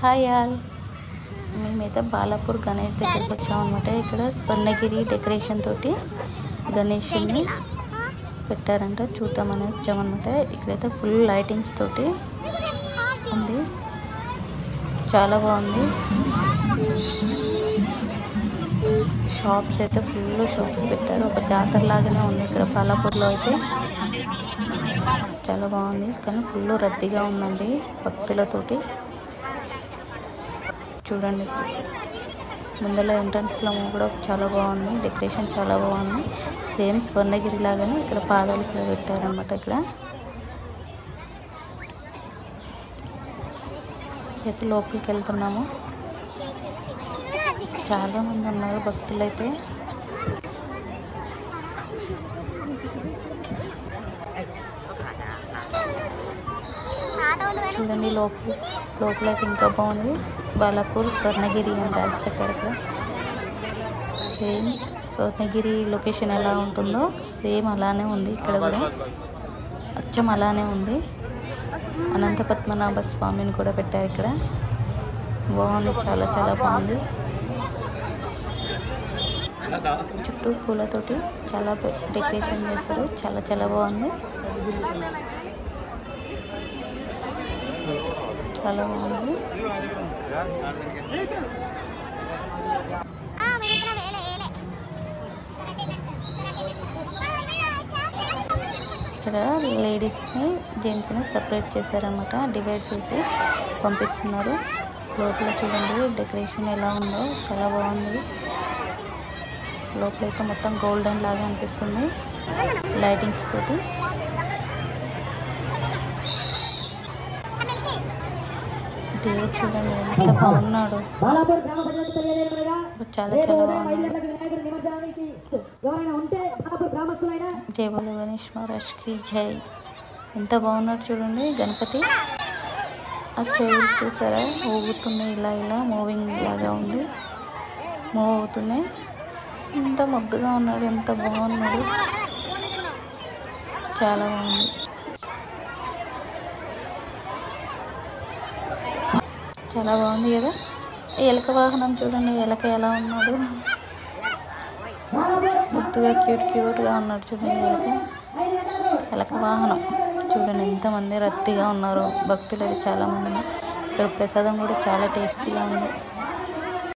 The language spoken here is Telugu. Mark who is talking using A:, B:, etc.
A: హాయ్ ఆల్, మేమైతే బాలాపూర్ గణేష్ దగ్గరికి వచ్చామన్నమాట. ఇక్కడ స్వర్ణగిరి డెకరేషన్ తోటి గణేషుని పెట్టారంట, చూద్దామని వచ్చామన్నమాట. ఇక్కడైతే ఫుల్ లైటింగ్స్ తోటి ఉంది, చాలా బాగుంది. షాప్స్ అయితే ఫుల్ షాప్స్ పెట్టారు, ఒక జాతర లాగానే ఉంది ఇక్కడ బాలాపూర్లో అయితే. చాలా బాగుంది, కానీ ఫుల్ రద్దీగా ఉందండి భక్తులతోటి. చూడండి, ముందర ఎంట్రన్స్లో కూడా చాలా బాగుంది, డెకరేషన్ చాలా బాగుంది. సేమ్ స్వర్ణగిరి లాగానే ఇక్కడ పాదాలు కూడా పెట్టారనమాట. ఇక్కడ అయితే లోపలికి వెళ్తున్నాము, చాలా మంది ఉన్నారు భక్తులు అయితే. చూడండి, లోపలకి ఇంకా బాగుంది. బాలాపూర్ స్వర్ణగిరి అని రాసి పెట్టారు ఇక్కడ. సేమ్ స్వర్ణగిరి లొకేషన్ ఎలా ఉంటుందో సేమ్ అలానే ఉంది ఇక్కడ కూడా, అచ్చం అలానే ఉంది. అనంత పద్మనాభ స్వామిని కూడా పెట్టారు ఇక్కడ, బాగుంది, చాలా చాలా బాగుంది. చుట్టూ పూలతోటి చాలా డెకరేషన్ చేస్తారు, చాలా చాలా బాగుంది, చాలా బాగుంది. ఇక్కడ లేడీస్ని జెంట్స్ని సపరేట్ చేశారన్నమాట, డివైడ్ చేసి పంపిస్తున్నారు. లోపల చూడండి డెకరేషన్ ఎలా ఉందో, చాలా బాగుంది. లోపలైతే మొత్తం గోల్డెన్ లాగా అనిపిస్తుంది లైటింగ్స్ తోటి. దేవుడు చూడండి ఎంత బాగున్నాడు, చాలా చాలా బాగున్నాడు. జై బోలో గణేష్ మహారాజ్కి జై. ఎంత బాగున్నాడు చూడండి గణపతి. ఆ చెవులు చూసారా ఊగుతున్నాయి, ఇలా ఇలా మూవింగ్ లాగా ఉంది, మూవ్ అవుతున్నాయి. ఎంత ముద్దుగా ఉన్నాడు, ఎంత బాగున్నాడు, చాలా బాగుంది. చాలా బాగుంది కదా. ఎలక వాహనం చూడండి, ఎలక ఎలా ఉన్నాడు, ముద్దుగా క్యూట్గా ఉన్నాడు చూడండి. ఎలక వాహనం చూడండి, ఎంతమంది రద్దీగా ఉన్నారు భక్తులు, అది చాలా మంది. ఇక్కడ ప్రసాదం కూడా చాలా టేస్టీగా ఉంది.